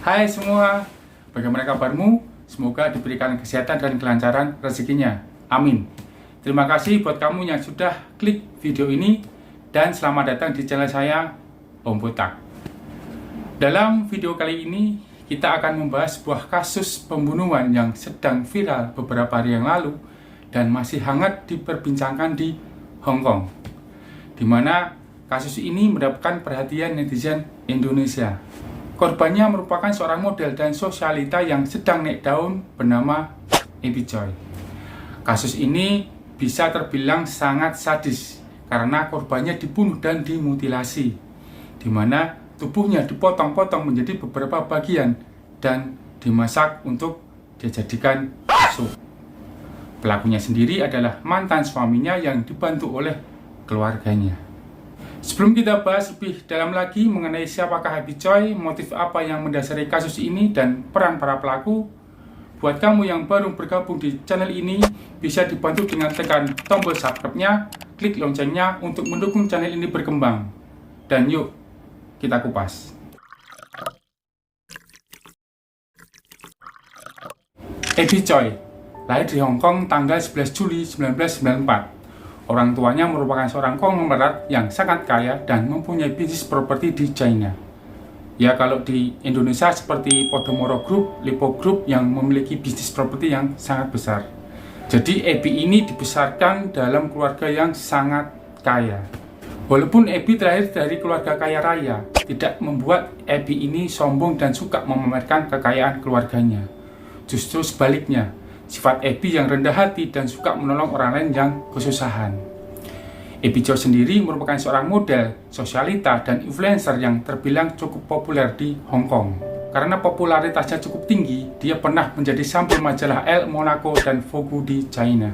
Hai semua, bagaimana kabarmu? Semoga diberikan kesehatan dan kelancaran rezekinya. Amin. Terima kasih buat kamu yang sudah klik video ini dan selamat datang di channel saya, Om Botak. Dalam video kali ini, kita akan membahas sebuah kasus pembunuhan yang sedang viral beberapa hari yang lalu dan masih hangat diperbincangkan di Hong Kong, di mana kasus ini mendapatkan perhatian netizen Indonesia. Korbannya merupakan seorang model dan sosialita yang sedang naik daun bernama Abby Choi. Kasus ini bisa terbilang sangat sadis karena korbannya dibunuh dan dimutilasi, di mana tubuhnya dipotong-potong menjadi beberapa bagian dan dimasak untuk dijadikan sup. Pelakunya sendiri adalah mantan suaminya yang dibantu oleh keluarganya. Sebelum kita bahas lebih dalam lagi mengenai siapakah Abby Choi, motif apa yang mendasari kasus ini, dan peran para pelaku, buat kamu yang baru bergabung di channel ini, bisa dibantu dengan tekan tombol subscribe-nya, klik loncengnya untuk mendukung channel ini berkembang. Dan yuk, kita kupas. Abby Choi lahir di Hong Kong tanggal 11 Juli 1994. Orang tuanya merupakan seorang konglomerat yang sangat kaya dan mempunyai bisnis properti di China. Ya, kalau di Indonesia seperti Podomoro Group, Lipo Group yang memiliki bisnis properti yang sangat besar. Jadi Abby ini dibesarkan dalam keluarga yang sangat kaya. Walaupun Abby terlahir dari keluarga kaya raya, tidak membuat Abby ini sombong dan suka memamerkan kekayaan keluarganya. Justru sebaliknya, sifat Abby yang rendah hati dan suka menolong orang lain yang kesusahan. Abby Choi sendiri merupakan seorang model, sosialita, dan influencer yang terbilang cukup populer di Hong Kong. Karena popularitasnya cukup tinggi, dia pernah menjadi sampul majalah Elle, Monaco, dan Vogue di China.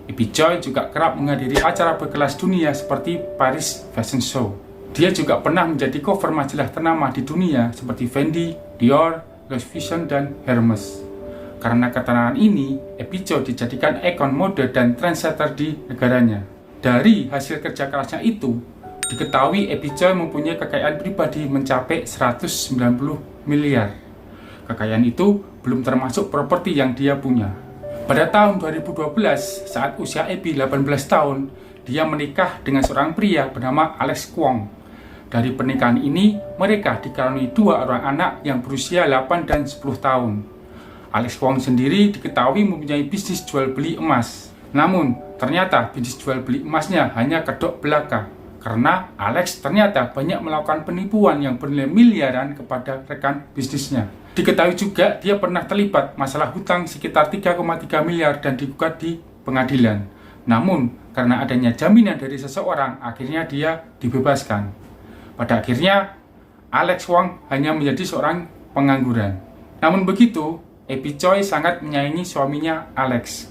Abby Choi juga kerap menghadiri acara berkelas dunia seperti Paris Fashion Show. Dia juga pernah menjadi cover majalah ternama di dunia seperti Fendi, Dior, Louis Vuitton, dan Hermes. Karena keterangan ini, Abby Choi dijadikan ikon mode dan trendsetter di negaranya. Dari hasil kerja kerasnya itu, diketahui Abby Choi mempunyai kekayaan pribadi mencapai 190 miliar. Kekayaan itu belum termasuk properti yang dia punya. Pada tahun 2012, saat usia Abby 18 tahun, dia menikah dengan seorang pria bernama Alex Kwong. Dari pernikahan ini, mereka dikaruniai dua orang anak yang berusia 8 dan 10 tahun. Alex Kwong sendiri diketahui mempunyai bisnis jual beli emas. Namun, ternyata bisnis jual beli emasnya hanya kedok belaka, karena Alex ternyata banyak melakukan penipuan yang bernilai miliaran kepada rekan bisnisnya. Diketahui juga dia pernah terlibat masalah hutang sekitar 3,3 miliar dan digugat di pengadilan. Namun, karena adanya jaminan dari seseorang, akhirnya dia dibebaskan. Pada akhirnya, Alex Kwong hanya menjadi seorang pengangguran. Namun begitu, Abby Choi sangat menyayangi suaminya Alex.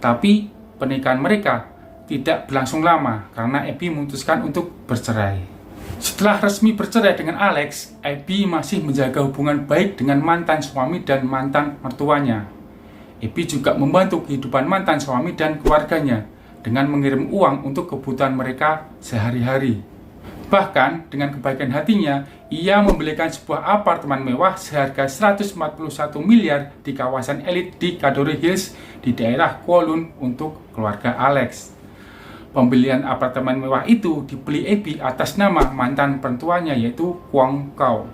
Tapi pernikahan mereka tidak berlangsung lama karena Abby memutuskan untuk bercerai. Setelah resmi bercerai dengan Alex, Abby masih menjaga hubungan baik dengan mantan suami dan mantan mertuanya. Abby juga membantu kehidupan mantan suami dan keluarganya dengan mengirim uang untuk kebutuhan mereka sehari-hari. Bahkan dengan kebaikan hatinya, ia membelikan sebuah apartemen mewah seharga 141 miliar di kawasan elit di Cadbury Hills di daerah Kowloon untuk keluarga Alex. Pembelian apartemen mewah itu dibeli Abby atas nama mantan perempuannya yaitu Kwong Kau,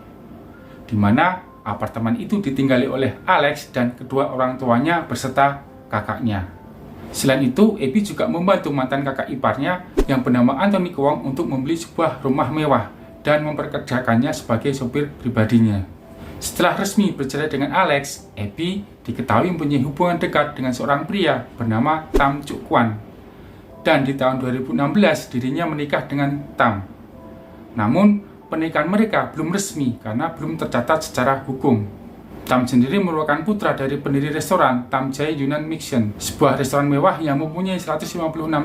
di mana apartemen itu ditinggali oleh Alex dan kedua orang tuanya beserta kakaknya. Selain itu, Abby juga membantu mantan kakak iparnya yang bernama Anthony Kwong untuk membeli sebuah rumah mewah dan memperkerjakannya sebagai sopir pribadinya. Setelah resmi bercerai dengan Alex, Abby diketahui mempunyai hubungan dekat dengan seorang pria bernama Tam Chuk Kwan. Dan di tahun 2016 dirinya menikah dengan Tam. Namun, pernikahan mereka belum resmi karena belum tercatat secara hukum. Tam sendiri merupakan putra dari pendiri restoran Tam Jai Yunnan Mission, sebuah restoran mewah yang mempunyai 156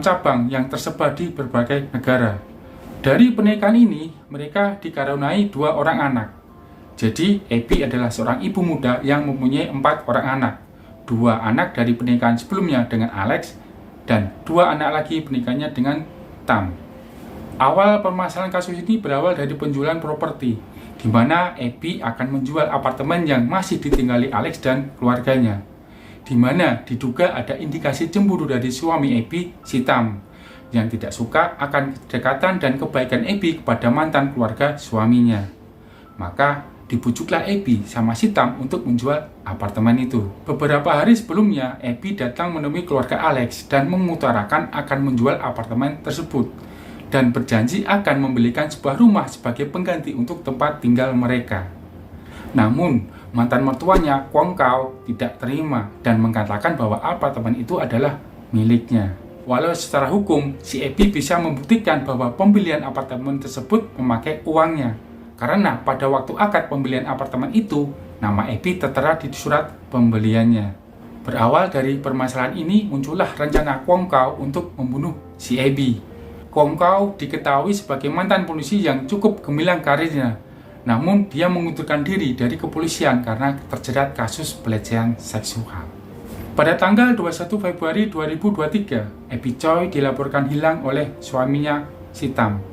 cabang yang tersebar di berbagai negara. Dari pernikahan ini, mereka dikaruniai 2 orang anak. Jadi, Abby adalah seorang ibu muda yang mempunyai 4 orang anak. 2 anak dari pernikahan sebelumnya dengan Alex, dan 2 anak lagi pernikahannya dengan Tam. Awal permasalahan kasus ini berawal dari penjualan properti. di mana Abby akan menjual apartemen yang masih ditinggali Alex dan keluarganya, di mana diduga ada indikasi cemburu dari suami Abby, si Tam, yang tidak suka akan kedekatan dan kebaikan Abby kepada mantan keluarga suaminya. Maka dibujuklah Abby sama si Tam untuk menjual apartemen itu. Beberapa hari sebelumnya, Abby datang menemui keluarga Alex dan mengutarakan akan menjual apartemen tersebut dan berjanji akan membelikan sebuah rumah sebagai pengganti untuk tempat tinggal mereka. Namun, mantan mertuanya, Kwon Kao, tidak terima dan mengatakan bahwa apartemen itu adalah miliknya. Walau secara hukum, si Abby bisa membuktikan bahwa pembelian apartemen tersebut memakai uangnya, karena pada waktu akad pembelian apartemen itu, nama Abby tertera di surat pembeliannya. Berawal dari permasalahan ini, muncullah rencana Kwon Kao untuk membunuh si Abby. Kwon Kao diketahui sebagai mantan polisi yang cukup gemilang karirnya, namun dia mengundurkan diri dari kepolisian karena terjerat kasus pelecehan seksual. Pada tanggal 21 Februari 2023, Abby Choi dilaporkan hilang oleh suaminya, si Tam.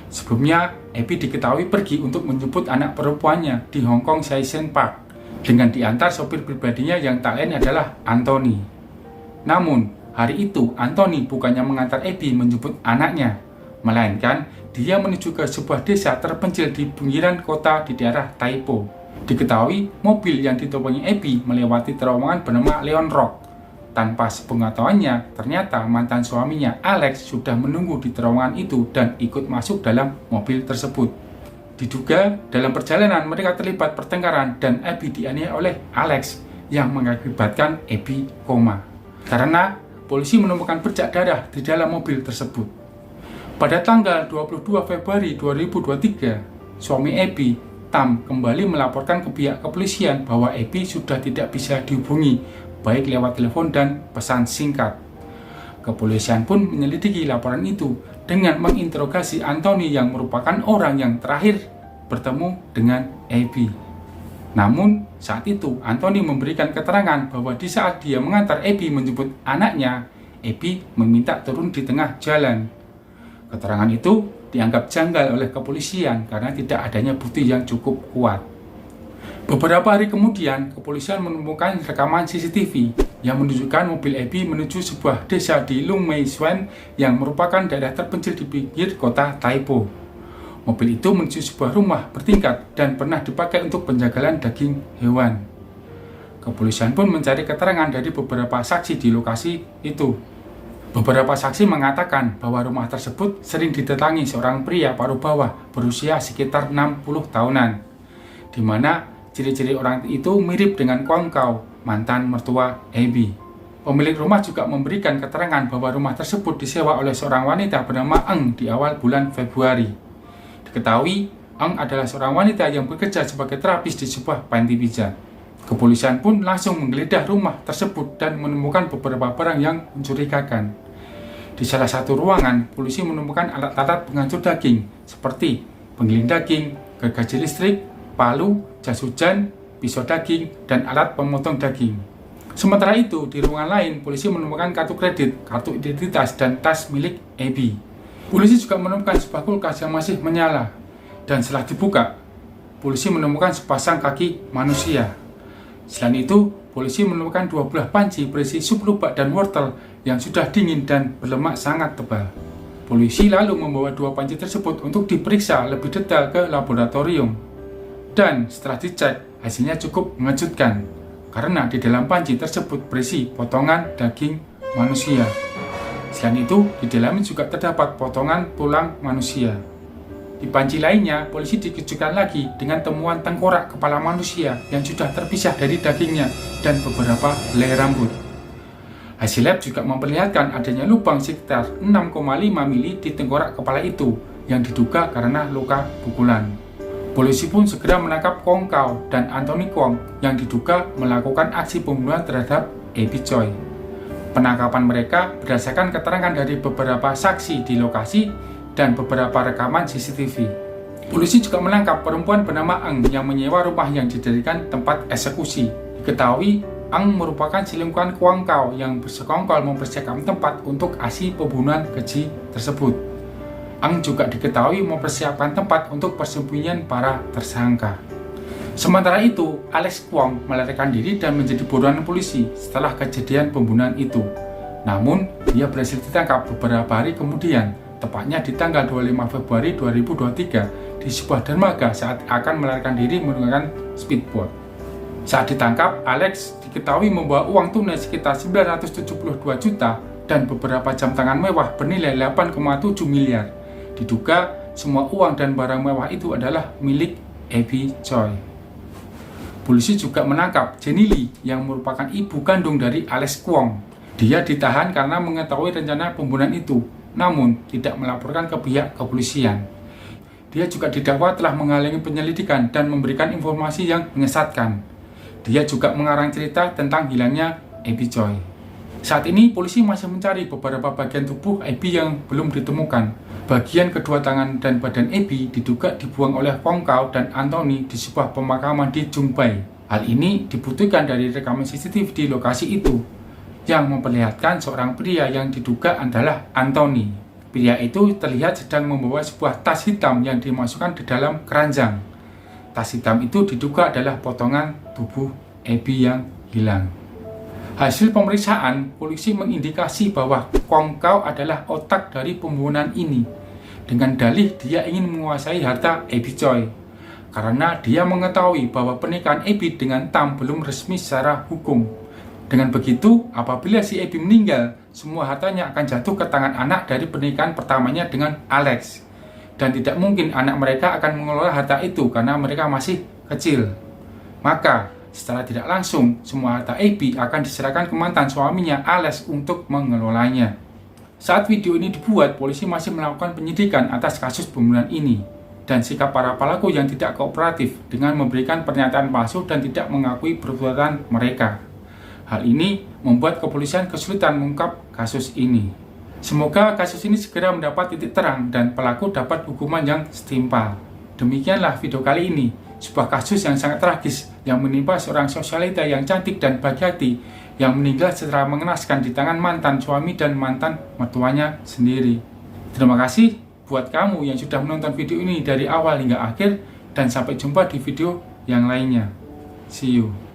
Sebelumnya, Abby diketahui pergi untuk menjemput anak perempuannya di Hong Kong Shenzhen Park dengan diantar sopir pribadinya yang tak lain adalah Anthony. Namun, hari itu, Anthony bukannya mengantar Abby menjemput anaknya, melainkan dia menuju ke sebuah desa terpencil di pinggiran kota di daerah Taipo. Diketahui, mobil yang ditumpangi Abby melewati terowongan bernama Leon Rock. Tanpa sepengetahuannya, ternyata mantan suaminya, Alex, sudah menunggu di terowongan itu dan ikut masuk dalam mobil tersebut. Diduga, dalam perjalanan mereka terlibat pertengkaran dan Abby dianiaya oleh Alex yang mengakibatkan Abby koma. Karena polisi menemukan bercak darah di dalam mobil tersebut. Pada tanggal 22 Februari 2023, suami Abby, Tam, kembali melaporkan ke pihak kepolisian bahwa Abby sudah tidak bisa dihubungi, baik lewat telepon dan pesan singkat. Kepolisian pun menyelidiki laporan itu dengan menginterogasi Anthony yang merupakan orang yang terakhir bertemu dengan Abby. Namun, saat itu Anthony memberikan keterangan bahwa di saat dia mengantar Abby menjemput anaknya, Abby meminta turun di tengah jalan. Keterangan itu dianggap janggal oleh kepolisian karena tidak adanya bukti yang cukup kuat. Beberapa hari kemudian, kepolisian menemukan rekaman CCTV yang menunjukkan mobil Abby menuju sebuah desa di Lung Mei Swan yang merupakan daerah terpencil di pinggir kota Taipo. Mobil itu menuju sebuah rumah bertingkat dan pernah dipakai untuk penjagalan daging hewan. Kepolisian pun mencari keterangan dari beberapa saksi di lokasi itu. Beberapa saksi mengatakan bahwa rumah tersebut sering didatangi seorang pria paruh bawah berusia sekitar 60 tahunan, di mana ciri-ciri orang itu mirip dengan Kwon Kao, mantan mertua Abby. Pemilik rumah juga memberikan keterangan bahwa rumah tersebut disewa oleh seorang wanita bernama Eng di awal bulan Februari. Diketahui, Eng adalah seorang wanita yang bekerja sebagai terapis di sebuah panti pijat. Kepolisian pun langsung menggeledah rumah tersebut dan menemukan beberapa barang yang mencurigakan. Di salah satu ruangan, polisi menemukan alat-alat penghancur daging seperti penggiling daging, gergaji listrik, palu, jas hujan, pisau daging, dan alat pemotong daging. Sementara itu, di ruangan lain, polisi menemukan kartu kredit, kartu identitas, dan tas milik Abby. Polisi juga menemukan sebuah kulkas yang masih menyala, dan setelah dibuka, polisi menemukan sepasang kaki manusia. Selain itu, polisi menemukan 2 buah panci berisi sup lubak dan wortel yang sudah dingin dan berlemak sangat tebal. Polisi lalu membawa 2 panci tersebut untuk diperiksa lebih detail ke laboratorium. Dan setelah dicek, hasilnya cukup mengejutkan, karena di dalam panci tersebut berisi potongan daging manusia. Selain itu, di dalamnya juga terdapat potongan tulang manusia. Di panci lainnya, polisi dikejutkan lagi dengan temuan tengkorak kepala manusia yang sudah terpisah dari dagingnya dan beberapa helai rambut. Hasil lab juga memperlihatkan adanya lubang sekitar 6,5 mili di tengkorak kepala itu yang diduga karena luka pukulan. Polisi pun segera menangkap Kwon Kao dan Anthony Kwon yang diduga melakukan aksi pembunuhan terhadap Abby Choi. Penangkapan mereka berdasarkan keterangan dari beberapa saksi di lokasi dan beberapa rekaman CCTV. Polisi juga menangkap perempuan bernama Eng yang menyewa rumah yang dijadikan tempat eksekusi. Diketahui, Eng merupakan selingkuhan Kwon Kao yang bersekongkol mempersiapkan tempat untuk aksi pembunuhan keji tersebut. Ang juga diketahui mempersiapkan tempat untuk persembunyian para tersangka. Sementara itu, Alex Kwong melarikan diri dan menjadi buronan polisi setelah kejadian pembunuhan itu. Namun, dia berhasil ditangkap beberapa hari kemudian, tepatnya di tanggal 25 Februari 2023 di sebuah dermaga saat akan melarikan diri menggunakan speedboat. Saat ditangkap, Alex diketahui membawa uang tunai sekitar 972 juta dan beberapa jam tangan mewah bernilai 8,7 miliar. Diduga semua uang dan barang mewah itu adalah milik Abby Choi. Polisi juga menangkap Jenny Lee yang merupakan ibu kandung dari Alex Kwong. Dia ditahan karena mengetahui rencana pembunuhan itu, namun tidak melaporkan ke pihak kepolisian. Dia juga didakwa telah menghalangi penyelidikan dan memberikan informasi yang menyesatkan. Dia juga mengarang cerita tentang hilangnya Abby Choi. Saat ini polisi masih mencari beberapa bagian tubuh Abby yang belum ditemukan. Bagian kedua tangan dan badan Abby diduga dibuang oleh Kwong Kau dan Anthony di sebuah pemakaman di Jungbai. Hal ini dibuktikan dari rekaman CCTV di lokasi itu, yang memperlihatkan seorang pria yang diduga adalah Anthony. Pria itu terlihat sedang membawa sebuah tas hitam yang dimasukkan di dalam keranjang. Tas hitam itu diduga adalah potongan tubuh Abby yang hilang. Hasil pemeriksaan, polisi mengindikasi bahwa Kwong Kau adalah otak dari pembunuhan ini, dengan dalih dia ingin menguasai harta Abby Choi, karena dia mengetahui bahwa pernikahan Abby dengan Tam belum resmi secara hukum. Dengan begitu, apabila si Abby meninggal, semua hartanya akan jatuh ke tangan anak dari pernikahan pertamanya dengan Alex, dan tidak mungkin anak mereka akan mengelola harta itu karena mereka masih kecil. Maka secara tidak langsung, semua harta Abby akan diserahkan ke mantan suaminya Alex untuk mengelolanya. Saat video ini dibuat, polisi masih melakukan penyidikan atas kasus pembunuhan ini, dan sikap para pelaku yang tidak kooperatif dengan memberikan pernyataan palsu dan tidak mengakui perbuatan mereka. Hal ini membuat kepolisian kesulitan mengungkap kasus ini. Semoga kasus ini segera mendapat titik terang dan pelaku dapat hukuman yang setimpal. Demikianlah video kali ini. Sebuah kasus yang sangat tragis yang menimpa seorang sosialita yang cantik dan baik hati yang meninggal secara mengenaskan di tangan mantan suami dan mantan mertuanya sendiri. Terima kasih buat kamu yang sudah menonton video ini dari awal hingga akhir, dan sampai jumpa di video yang lainnya. See you.